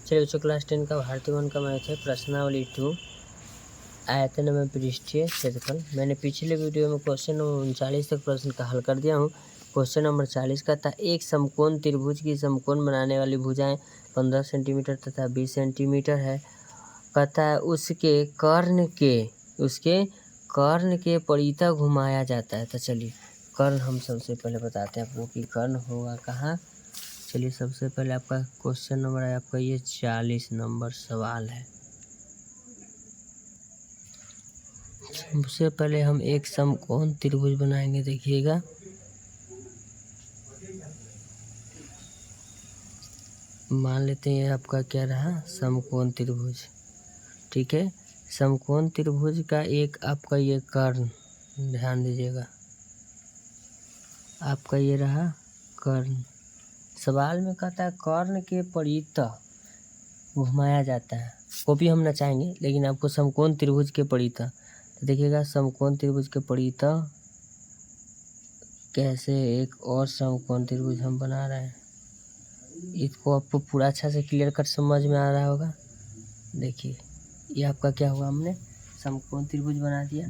चलिए बच्चों, क्लास 10 का भारतीय वन का मैथ है प्रश्नावली 2 आयतन में पृष्ठीय क्षेत्रफल। मैंने पिछले वीडियो में क्वेश्चन नंबर 39 तक प्रश्न का हल कर दिया हूँ। क्वेश्चन नंबर 40 का था, एक समकोण त्रिभुज की समकोण बनाने वाली भुजाएं 15 सेंटीमीटर तथा 20 सेंटीमीटर है। कहता है उसके कर्ण के परितः घुमाया जाता है। तो चलिए कर्ण हम सबसे पहले बताते हैं आपको कि कर्ण होगा कहाँ। चलिए सबसे पहले आपका क्वेश्चन नंबर है, आपका ये 40 नंबर सवाल है। सबसे पहले हम एक समकोण त्रिभुज बनाएंगे। देखिएगा, मान लेते हैं आपका क्या रहा, समकोण त्रिभुज। ठीक है, समकोण त्रिभुज का एक आपका ये कर्ण, ध्यान दीजिएगा, आपका ये रहा कर्ण। सवाल में कहता है कर्ण के परितः घुमाया जाता है। कॉपी हम नचाएंगे, लेकिन आपको समकोण त्रिभुज के परितः, तो देखिएगा समकोण त्रिभुज के परितः कैसे एक और समकोण त्रिभुज हम बना रहे हैं। इसको आपको पूरा अच्छा से क्लियर कट समझ में आ रहा होगा। देखिए ये आपका क्या हुआ, हमने समकोण त्रिभुज बना दिया।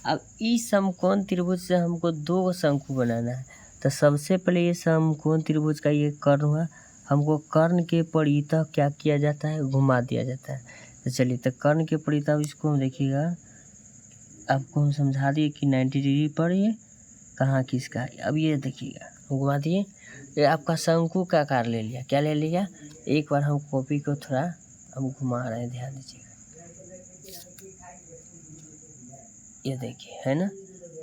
अब इस समकोण त्रिभुज से हमको दो शंकु बनाना है। तो सबसे पहले ये समकोण त्रिभुज का ये कर्ण हुआ, हमको कर्ण के परितः क्या किया जाता है, घुमा दिया जाता है। तो चलिए, तो कर्ण के परितः इसको हम देखिएगा, आपको हम समझा दिए कि 90 डिग्री पर ये कहाँ किसका है। अब ये देखिएगा घुमा दिए, ये आपका शंकु का आकार ले लिया। क्या ले लिया, एक बार हम कॉपी को थोड़ा हम घुमा रहे हैं, ध्यान दीजिएगा। ये देखिए है ना,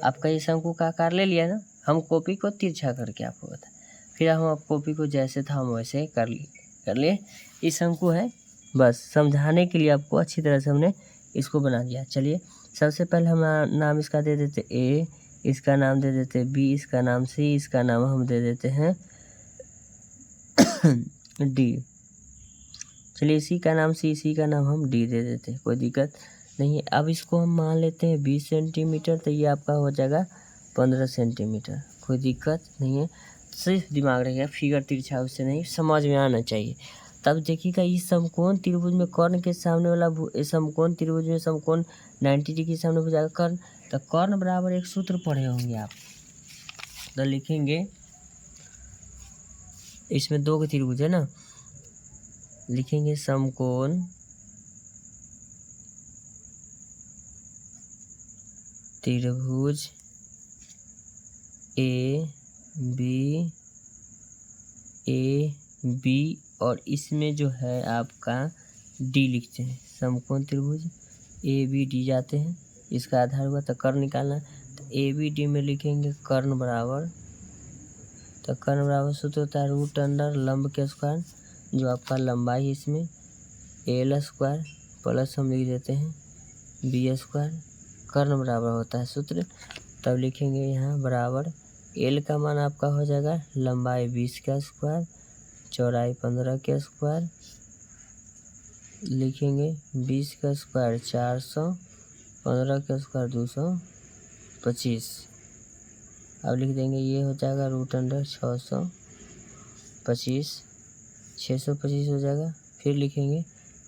आपका ये शंकु का आकार ले लिया ना। हम कॉपी को तिरछा करके आपको बता, फिर हम कॉपी को जैसे था हम वैसे कर लिए। ये शंकु है, बस समझाने के लिए आपको अच्छी तरह से हमने इसको बना दिया। चलिए सबसे पहले हम नाम इसका दे देते ए, इसका नाम दे देते बी, इसका नाम सी, इसका नाम हम दे देते हैं डी। चलिए इसी का नाम सी, इसी का नाम हम डी दे देते हैं, कोई दिक्कत नहीं है। अब इसको हम मान लेते हैं 20 सेंटीमीटर, तो ये आपका हो जाएगा 15 सेंटीमीटर, कोई दिक्कत नहीं है। सिर्फ दिमाग रहेगा, फिगर तिरछा उससे नहीं, समझ में आना चाहिए। तब देखिएगा इस समकोण त्रिभुज में कर्ण के सामने वाला समकोण त्रिभुज में समकोण 90 डिग्री के सामने हो जाएगा कर्ण। तो कर्ण बराबर एक सूत्र पढ़े होंगे आप, तो लिखेंगे, इसमें दो त्रिभुज है ना, लिखेंगे समकोण त्रिभुज ए बी और इसमें जो है आपका डी लिखते हैं। समकोण त्रिभुज ए बी डी जाते हैं, इसका आधार हुआ, तो कर्ण निकालना है। तो ए बी डी में लिखेंगे कर्ण बराबर, तो कर्ण बराबर सूत्र होता है रूट अंडर लंब के स्क्वायर, जो आपका लंबाई है इसमें एल स्क्वायर प्लस हम लिख देते हैं बी स्क्वायर। कर्ण बराबर होता है सूत्र, तब लिखेंगे यहाँ बराबर एल का मान आपका हो जाएगा लंबाई 20 का स्क्वायर, चौड़ाई 15 के स्क्वायर, लिखेंगे 20 का स्क्वायर 400, 15 का स्क्वायर 225। अब लिख देंगे ये हो जाएगा रूट अंडर 625, 625 हो जाएगा। फिर लिखेंगे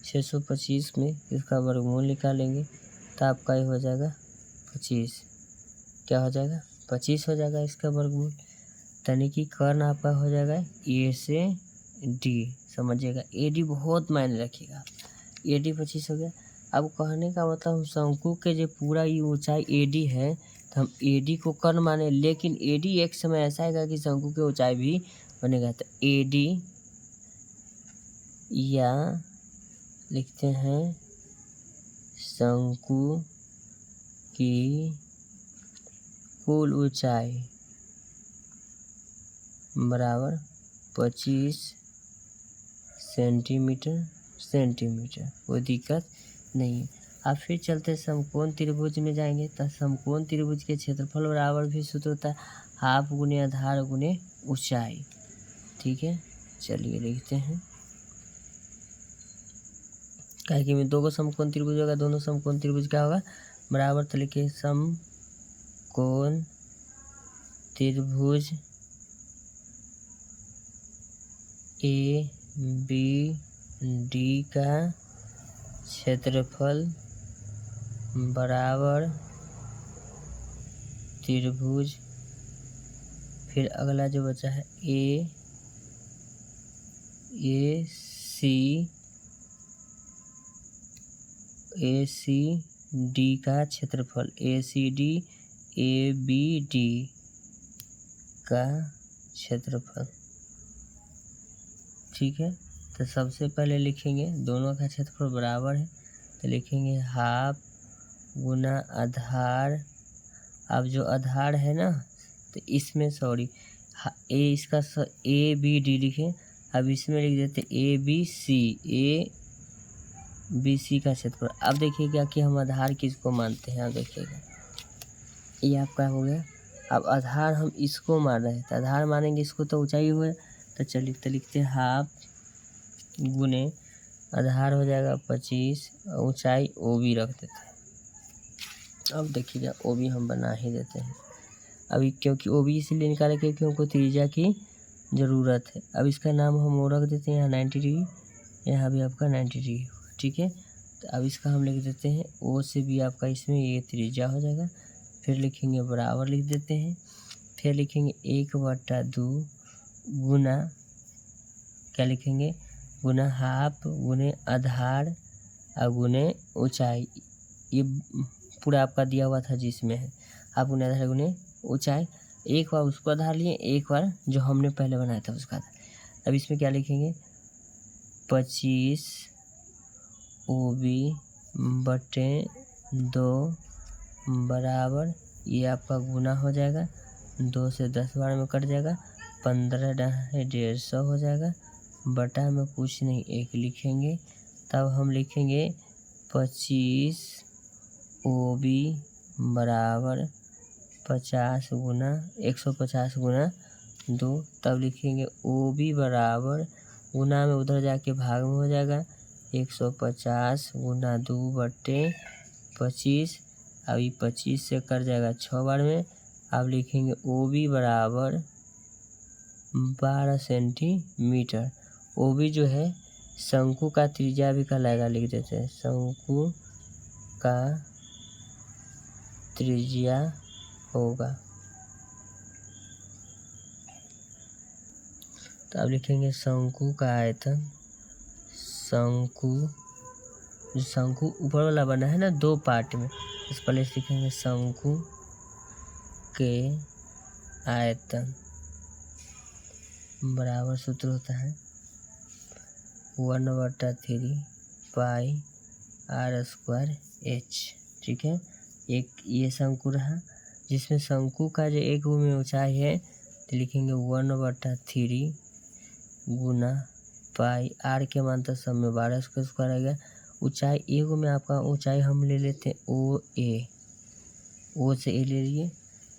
625 में इसका वर्गमूल निकालेंगे, तो आपका ये हो जाएगा 25। क्या हो जाएगा, 25 हो जाएगा इसका वर्गमूल। यानी कि कर्ण आपका हो जाएगा ए से डी, समझिएगा ए डी बहुत मायने रखिएगा। ए डी 25 हो गया। अब कहने का मतलब हम शंकु के जो पूरा ये ऊंचाई ए डी है, तो हम ए डी को कर्ण माने, लेकिन ए डी एक समय ऐसा आएगा कि शंकु की ऊंचाई भी बनेगा। तो ए डी या लिखते हैं शंकु की कुल ऊंचाई बराबर 25 सेंटीमीटर, कोई दिक्कत नहीं है। अब फिर चलते समकोण त्रिभुज में जाएंगे, तो समकोण त्रिभुज के क्षेत्रफल बराबर भी सूत्र होता है हाफ गुने आधार गुने ऊंचाई। ठीक है, चलिए लिखते हैं, क्या कि में दो को समकोण त्रिभुज होगा, दोनों समकोण त्रिभुज क्या होगा बराबर, तो लिखिए समकोण त्रिभुज ए बी डी का क्षेत्रफल बराबर त्रिभुज, फिर अगला जो बचा है ए सी डी का क्षेत्रफल, A C D A B D का क्षेत्रफल। ठीक है, तो सबसे पहले लिखेंगे दोनों का क्षेत्रफल बराबर है, तो लिखेंगे हाफ गुना आधार। अब जो आधार है ना, तो इसमें सॉरी ए इसका ए बी डी लिखे, अब इसमें लिख देते ए बी सी का क्षेत्रफल। अब देखिएगा कि हम आधार किसको मानते हैं। अब देखिएगा ये आपका हो गया। अब आधार हम इसको मान रहे हैं, तो आधार मानेंगे इसको तो ऊंचाई हुए, तो चलिए तो लिखते हैं हाफ गुने आधार हो जाएगा 25, ऊंचाई ओ बी रख देते हैं। अब देखिएगा ओ बी हम बना ही देते हैं अभी, क्योंकि ओ बी इसलिए निकाले क्योंकि हमको त्रिज्या की ज़रूरत है। अब इसका नाम हम वो रख देते हैं, यहाँ 90 डिग्री, यहाँ भी आपका 90 डिग्री। ठीक है, तो अब इसका हम लिख देते हैं ओ से भी आपका इसमें ये त्रिज्या हो जाएगा। फिर लिखेंगे बराबर लिख देते हैं, फिर लिखेंगे 1/2 गुना क्या लिखेंगे, गुना हाफ गुने आधार और गुने ऊंचाई। ये पूरा आपका दिया हुआ था जिसमें है हाफ गुने आधार गुने ऊंचाई। एक बार उसको आधार लिए, एक बार जो हमने पहले बनाया था उसका आधार। अब इसमें क्या लिखेंगे 25 OB/2 बराबर, ये आपका गुना हो जाएगा, 2 से 10 बार में कट जाएगा, 15 150 हो जाएगा, बटा में कुछ नहीं 1 लिखेंगे। तब हम लिखेंगे 25 OB बराबर 50 गुना 150 गुना 2। तब लिखेंगे OB बराबर, गुना में उधर जाके भाग में हो जाएगा, 150 गुना 2/25। अभी 25 से कर जाएगा 6 बार में। अब लिखेंगे OB बराबर 12 सेंटीमीटर। OB जो है शंकु का त्रिज्या भी कहलाएगा, लिख देते हैं शंकु का त्रिज्या होगा। तो अब लिखेंगे शंकु का आयतन, शंकु ऊपर वाला बना है ना 2 पार्ट में, इस पहले लिखेंगे शंकु के आयतन बराबर सूत्र होता है 1/3 पाई r² h। ठीक है, एक ये शंकु रहा, जिसमें शंकु का जो एक में ऊंचाई है, तो लिखेंगे 1/3 गुना पाई, आर के मान तो सब में 12 का स्क्वायर आएगा। ऊंचाई एक में आपका ऊंचाई हम ले लेते हैं ओ से ए ले लिए,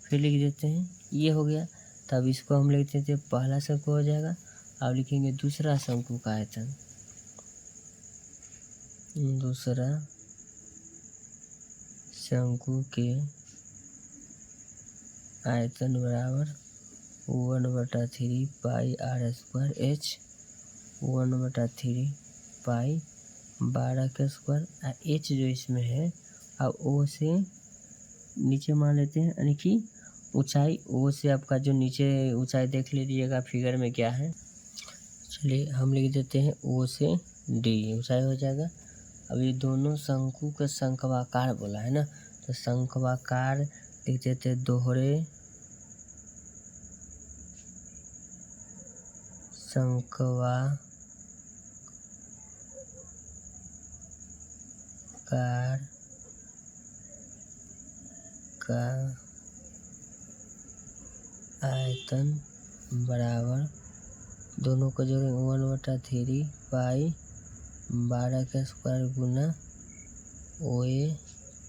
फिर लिख देते हैं ये हो गया। तब इसको हम लिख देते हैं पहला शंकु हो जाएगा। अब लिखेंगे दूसरा शंकु का आयतन, दूसरा शंकु के आयतन बराबर 1/3 पाई r² h, 1/3 पाई 12 का स्क्वायर, h जो इसमें है अब ओ से नीचे मान लेते हैं, यानी कि ऊंचाई ओ से आपका जो नीचे ऊंचाई देख लीजिएगा फिगर में क्या है। चलिए हम लिख देते हैं ओ से डी ऊंचाई हो जाएगा। अब ये दोनों शंकु का शंक्वाकार बोला है ना, तो शंक्वाकार लिख देते हैं दोहरे शंक्वाकार का आयतन बराबर, दोनों को जोड़ेंगे 1/3 पाई 12 का स्क्वायर गुना OA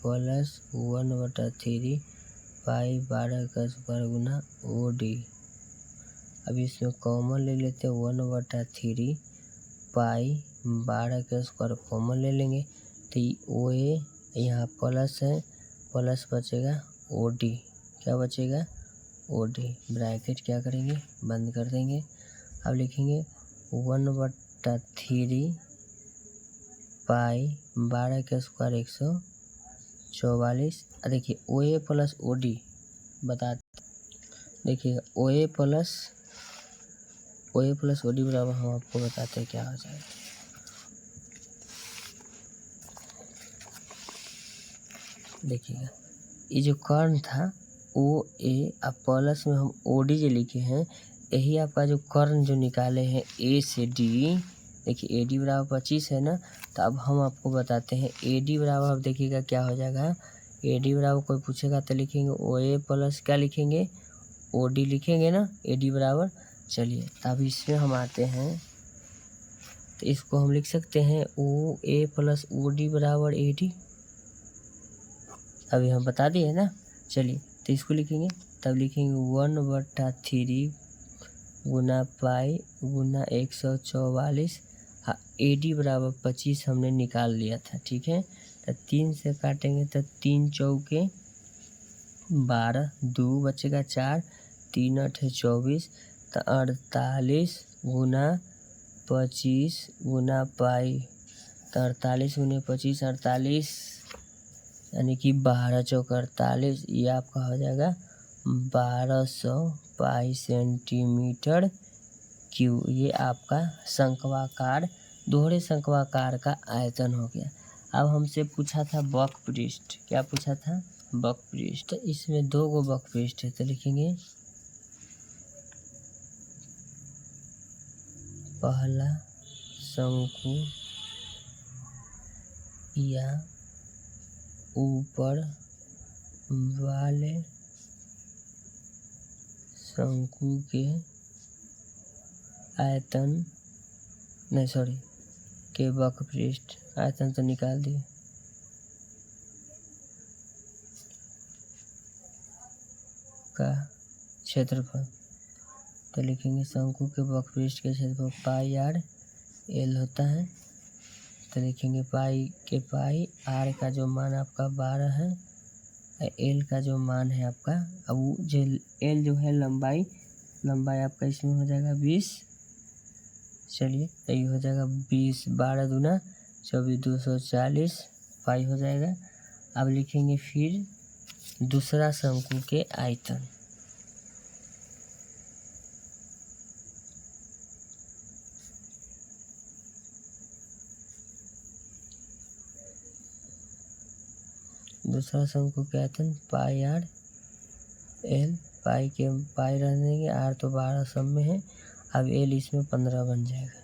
प्लस 1/3 पाई 12 का स्क्वायर गुना OD। अब इसमें कॉमन ले लेते हैं 1/3 पाई 12 का स्क्वायर कॉमन ले लेंगे, तो OA यहाँ प्लस है, प्लस बचेगा OD, क्या बचेगा OD, ब्रैकेट क्या करेंगे बंद कर देंगे। अब लिखेंगे 1/3 पाई 12 के स्क्वायर 144। देखिए ओ ए प्लस ओ डी बता, देखिएगा ओ ए प्लस ओ डी बराबर हम आपको बताते हैं क्या हो जाएगा। देखिएगा ये जो कर्ण था ओ ए, अब प्लस में हम ओ डी जो लिखे हैं, यही आपका जो कर्ण जो निकाले हैं ए से डी। देखिए ए डी बराबर 25 है ना, तो अब हम आपको बताते हैं ए डी बराबर, अब देखिएगा क्या हो जाएगा। ए डी बराबर कोई पूछेगा तो लिखेंगे ओ ए प्लस क्या लिखेंगे, ओ डी लिखेंगे ना, ए डी बराबर। चलिए अब इसमें हम आते हैं, तो इसको हम लिख सकते हैं ओ ए प्लस ओ डी बराबर ए डी, अभी हम बता दिए ना। चलिए तो इसको लिखेंगे, तब लिखेंगे 1/3 गुना पाई गुना 144। हाँ ए डी बराबर 25 हमने निकाल लिया था, ठीक है। तो 3 से काटेंगे तो 3 चौके 12, 2 बचेगा 4, 3 8 24, तो 48 गुना 25 गुना पाई, तो 48 गुना 25 48, यानी कि 12 चौक 48, ये आपका हो जाएगा 1200 पाई सेंटीमीटर क्यूब। ये आपका शंक्वाकार, दोहरे शंक्वाकार का आयतन हो गया। अब हमसे पूछा था वक्रपृष्ठ, क्या पूछा था, वक्रपृष्ठ। तो इसमें 2 गो वक्रपृष्ठ है, तो लिखेंगे पहला शंकु या ऊपर वाले शंकु के आयतन, नहीं सॉरी, के वक्रपृष्ठ, आयतन तो निकाल दिए, का क्षेत्रफल। तो लिखेंगे शंकु के वक्रपृष्ठ के क्षेत्रफल पाई आर एल होता है। तो लिखेंगे पाई के पाई, आर का जो मान आपका 12 है, एल का जो मान है आपका, अब वो जो एल जो है लंबाई आपका इसमें हो जाएगा 20। चलिए तो ये हो जाएगा 20, 12 दूना 24, 240 पाई हो जाएगा। अब लिखेंगे फिर दूसरा शंकु के आयतन। दूसरा शंकु के आयतन पाई आर एल, पाई के पाई रहने देंगे, आर तो 12 सब में है, अब एल इसमें 15 बन जाएगा।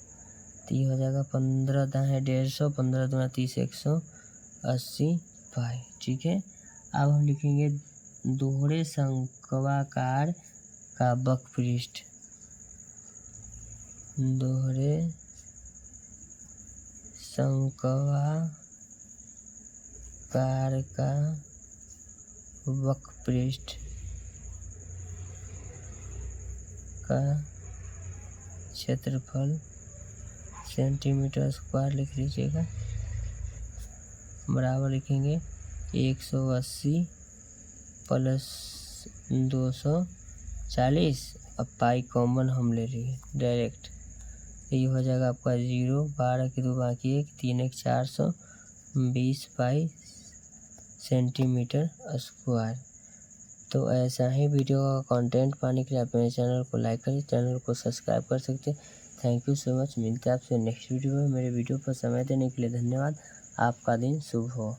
तो ये हो जाएगा 15 दाएँ 150, 15 दूना 30, 180 पाई, ठीक है। अब हम लिखेंगे दोहरे शंक्वाकार का वक्रपृष्ठ, दोहरे शंक्वाकार का वक्रपृष्ठ का क्षेत्रफल सेंटीमीटर स्क्वायर लिख लीजिएगा, बराबर लिखेंगे 180 प्लस 240। अब पाई कॉमन हम ले लिए डायरेक्ट, ये हो जाएगा आपका 0, 12 की 2 बाकी 1, 3 1 420 पाई सेंटीमीटर स्क्वायर। तो ऐसा ही वीडियो का कंटेंट पाने के लिए आप मेरे चैनल को लाइक करें, चैनल को सब्सक्राइब कर सकते हैं। थैंक यू सो मच, मिलते हैं आपसे नेक्स्ट वीडियो में। मेरे वीडियो पर समय देने के लिए धन्यवाद। आपका दिन शुभ हो।